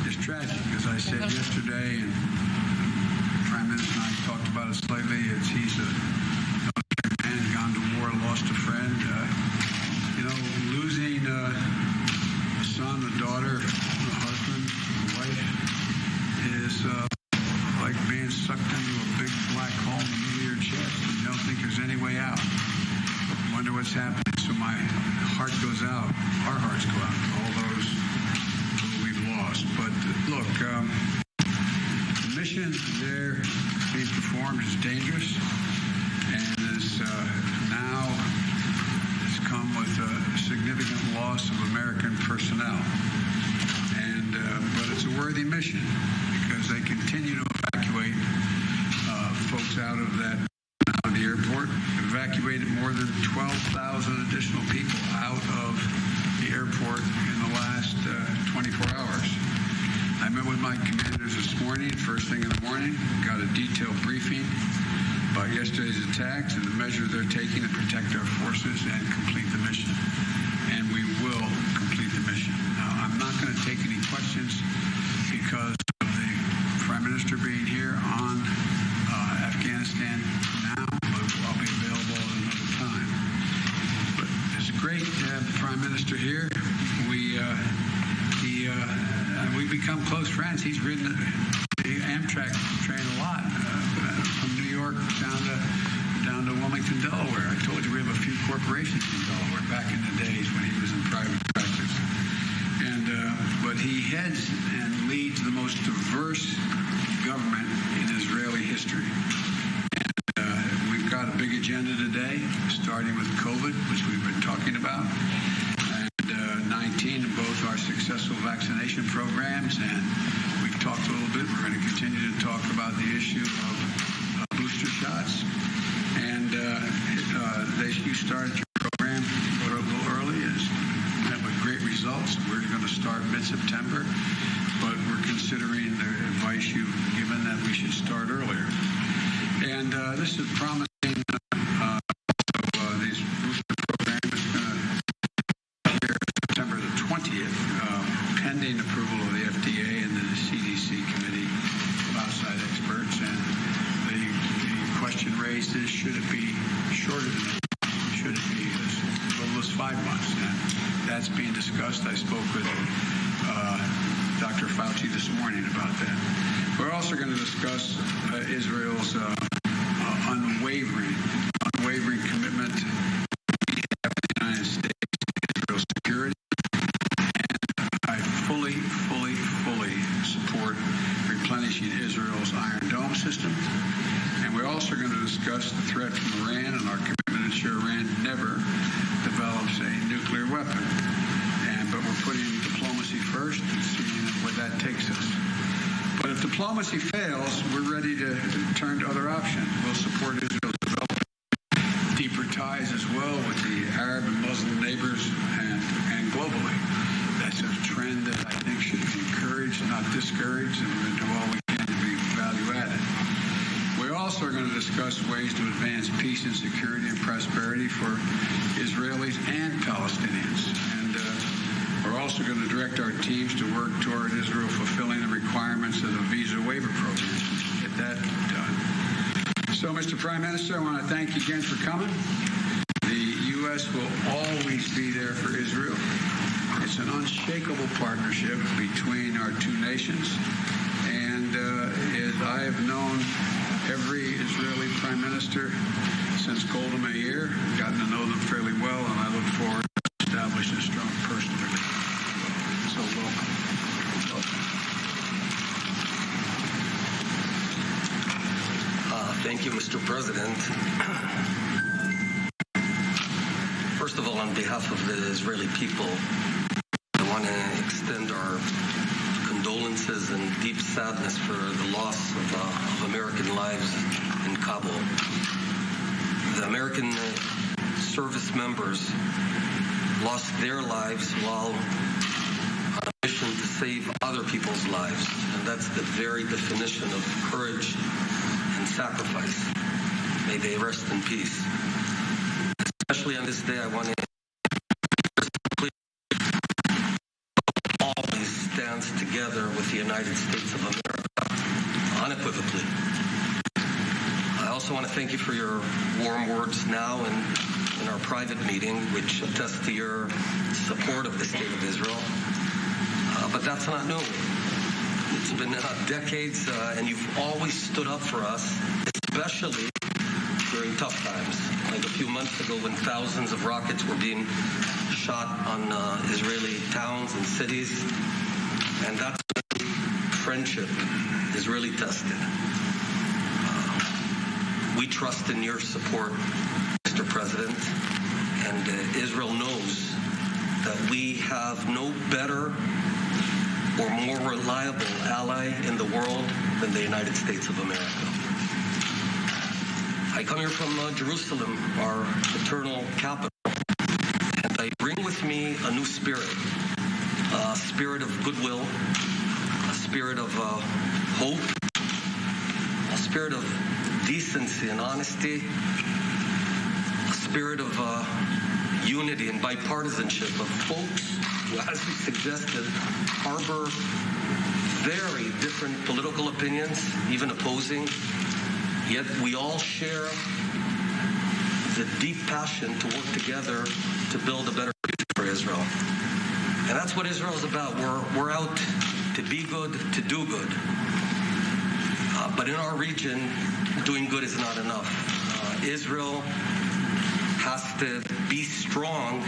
It's tragic, as I said yesterday, and the Prime Minister and I talked about it slightly. He's a military man, gone to war, lost a friend. Losing a son, a daughter, a husband, a wife is like being sucked into a big black hole in the middle of your chest, and you don't think there's any way out. Wonder what's happening. So my heart goes out, our hearts go out to all those who we've lost. But look, the mission there being performed is dangerous, and is now has come with a significant loss of American personnel. And but it's a worthy mission because they continue to evacuate folks out of the airport. Evacuated more than 12,000 additional people out of the airport in the last 24 hours. I met with my commanders this morning, first thing in the morning, got a detailed briefing about yesterday's attacks and the measures they're taking to protect our forces and complete the mission. And we will complete the mission. Now, I'm not going to take any questions because of the Prime Minister being here on Afghanistan now, but I'll be available at another time. But it's great to have the Prime Minister here. We've become close friends. He's ridden the Amtrak train a lot from New York down to Wilmington, Delaware. I told you we have a few corporations in Delaware back in the days when he was in private practice. And but he heads and leads the most diverse government in Israeli history. And we've got a big agenda today, starting with COVID, which we've been talking about, and 19 in both our successful vaccination programs. And we've talked a little bit. We're going to continue to talk about the issue of booster shots. And you started your program a little early. It's met with great results. We're going to start mid-September, but we're considering the advice you've given that we should start earlier. And this is promising. These booster programs is going to here September the 20th, pending approval of the FDA and the CDC committee of outside experts. And the question raised is, should it be shorter than that? Should it be as little as 5 months? And that's being discussed. I spoke with Dr. Fauci this morning about that. We're also going to discuss Israel's unwavering commitment we have in the United States to Israel's security. And I fully support replenishing Israel's Iron Dome system. And we're also going to discuss the threat from Iran and our commitment to ensure Iran never develops a nuclear weapon. But we're putting diplomacy first and seeing where that takes us. But if diplomacy fails, we're ready to turn to other options. We'll support Israel's development, deeper ties as well with the Arab and Muslim neighbors and globally. That's a trend that I think should be encouraged, not discouraged, and we're going to do all we can to be value-added. We also are going to discuss ways to advance peace and security and prosperity for Israelis and Palestinians. And we're also going to direct our teams to work toward Israel fulfilling the requirements of the visa waiver program. Get that done. So, Mr. Prime Minister, I want to thank you again for coming. The U.S. will always be there for Israel. It's an unshakable partnership between our two nations. And as I have known every Israeli Prime Minister since Golda Meir, gotten to know them fairly well, and I look forward to establishing a strong personal relationship. So welcome. Thank you, Mr. President. First of all, on behalf of the Israeli people, I want to extend our condolences and deep sadness for the loss of American lives in Kabul. The American service members lost their lives while on a mission to save other people's lives. And that's the very definition of courage and sacrifice. May they rest in peace. Especially on this day, I want to always stand stands together with the United States of America unequivocally. I also want to thank you for your warm words now and in our private meeting, which attest to your support of the State of Israel. But that's not new. It's been decades, and you've always stood up for us, especially during tough times. Like a few months ago when thousands of rockets were being shot on Israeli towns and cities. And that's when friendship is really tested. We trust in your support, Mr. President, and Israel knows that we have no better or more reliable ally in the world than the United States of America. I come here from Jerusalem, our eternal capital, and I bring with me a new spirit, a spirit of goodwill, a spirit of hope, a spirit of decency and honesty, a spirit of unity and bipartisanship of folks who, as we suggested, harbor very different political opinions, even opposing, yet we all share the deep passion to work together to build a better future for Israel. And that's what Israel is about. We're out to be good, to do good. But in our region, doing good is not enough. Israel has to be strong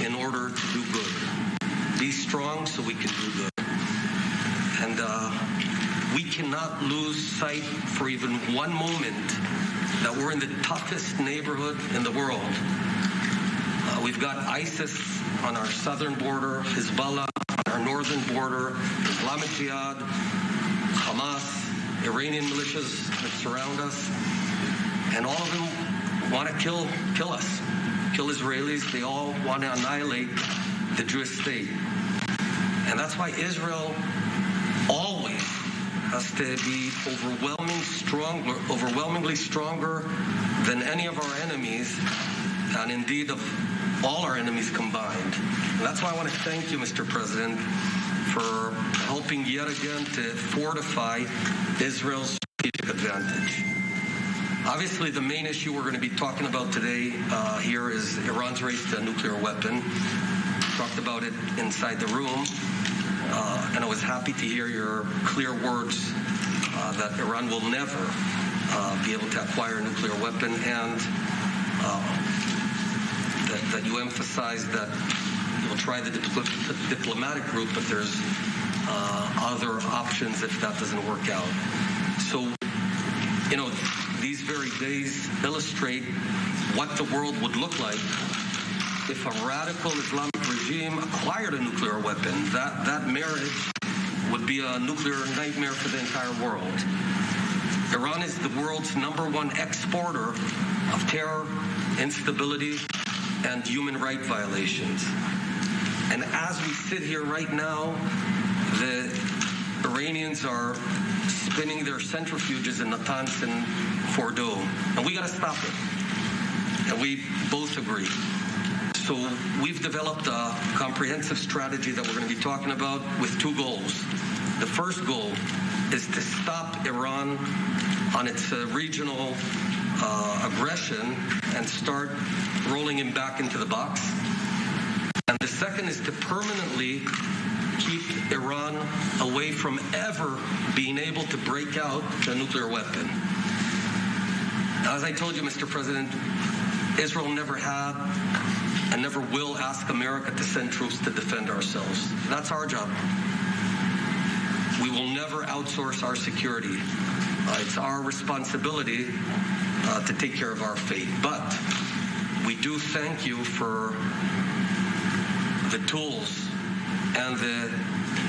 in order to do good. Be strong so we can do good. And we cannot lose sight for even one moment that we're in the toughest neighborhood in the world. We've got ISIS on our southern border, Hezbollah on our northern border, Islamic Jihad, Hamas, Iranian militias that surround us, and all of them want to kill us, kill Israelis. They all want to annihilate the Jewish state. And that's why Israel always has to be overwhelmingly stronger than any of our enemies, and indeed of all our enemies combined. And that's why I want to thank you, Mr. President, for helping yet again to fortify Israel's strategic advantage. Obviously, the main issue we're going to be talking about today here is Iran's race to a nuclear weapon. Talked about it inside the room, and I was happy to hear your clear words that Iran will never be able to acquire a nuclear weapon, and that you emphasized that you'll try the diplomatic route, but there's other options if that doesn't work out. So, you know, these very days illustrate what the world would look like if a radical Islamic regime acquired a nuclear weapon. That marriage would be a nuclear nightmare for the entire world. Iran is the world's #1 exporter of terror, instability, and human rights violations. And as we sit here right now, the Iranians are spinning their centrifuges in Natanz and Fordow. And we got to stop it. And we both agree. So we've developed a comprehensive strategy that we're going to be talking about with two goals. The first goal is to stop Iran on its regional aggression and start rolling him back into the box. And the second is to permanently keep Iran away from ever being able to break out a nuclear weapon. As I told you, Mr. President, Israel never had and never will ask America to send troops to defend ourselves. That's our job. We will never outsource our security. It's our responsibility to take care of our fate. But we do thank you for the tools and the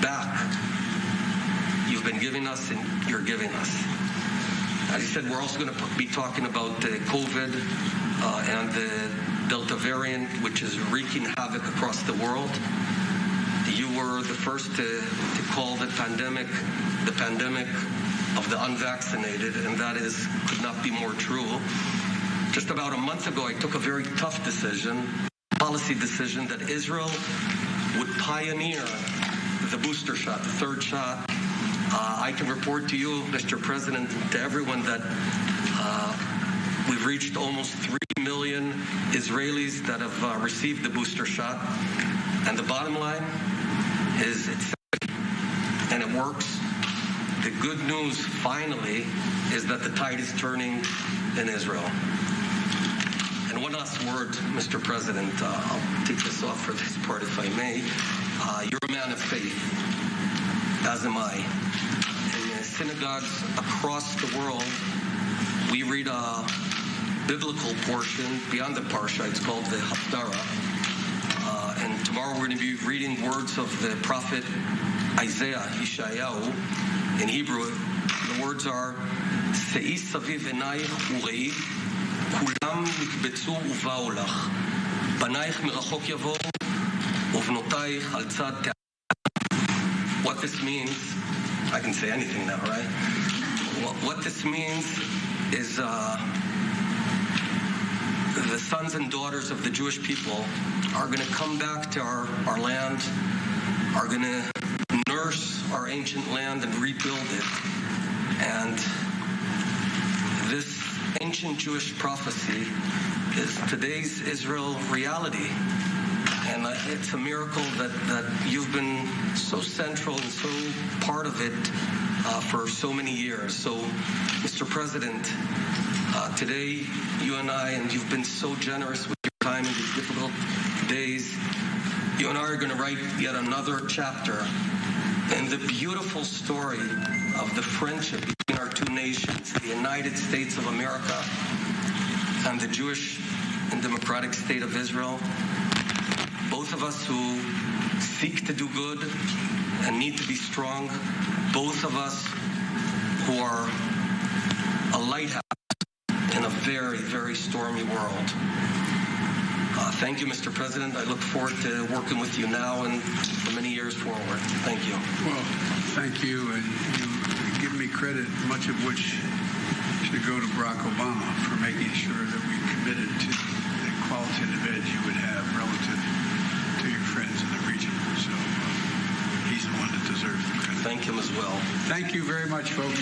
back you've been giving us and you're giving us. As you said, we're also going to be talking about COVID and the Delta variant, which is wreaking havoc across the world. You were the first to call the pandemic of the unvaccinated, and that could not be more true. Just about a month ago, I took a very tough policy decision, that Israel would pioneer the booster shot, the third shot. I can report to you, Mr. President, to everyone that we've reached almost 3 million Israelis that have received the booster shot. And the bottom line is it's safe and it works. The good news, finally, is that the tide is turning in Israel. And one last word, Mr. President. I'll take this off for this part, if I may. You're a man of faith, as am I. In synagogues across the world, we read a biblical portion beyond the Parsha. It's called the Haftarah. And tomorrow we're going to be reading words of the prophet Isaiah, Yeshayahu. In Hebrew, the words are, Se'i saviv enayich ure'i, kulam nikbetzu uva'u lach, banayich merachok yavo, uvnotayich al tzad te'ah. What this means, I can say anything now, right? What this means is the sons and daughters of the Jewish people are going to come back to our land, are going to nurse our ancient land and rebuild it. And this ancient Jewish prophecy is today's Israel reality. And it's a miracle that you've been so central and so part of it for so many years. So, Mr. President, today you and I, and you've been so generous with your time in these difficult days, you and I are going to write yet another chapter in the beautiful story of the friendship between our two nations, the United States of America and the Jewish and democratic state of Israel. Both of us who seek to do good and need to be strong. Both of us who are a lighthouse in a very, very stormy world. Thank you, Mr. President. I look forward to working with you now and for many years forward. Thank you. Well, thank you. And you give me credit, much of which should go to Barack Obama for making sure that we committed to the qualitative edge you would have relative to your friends in the region. So he's the one that deserves the credit. Thank him as well. Thank you very much, folks.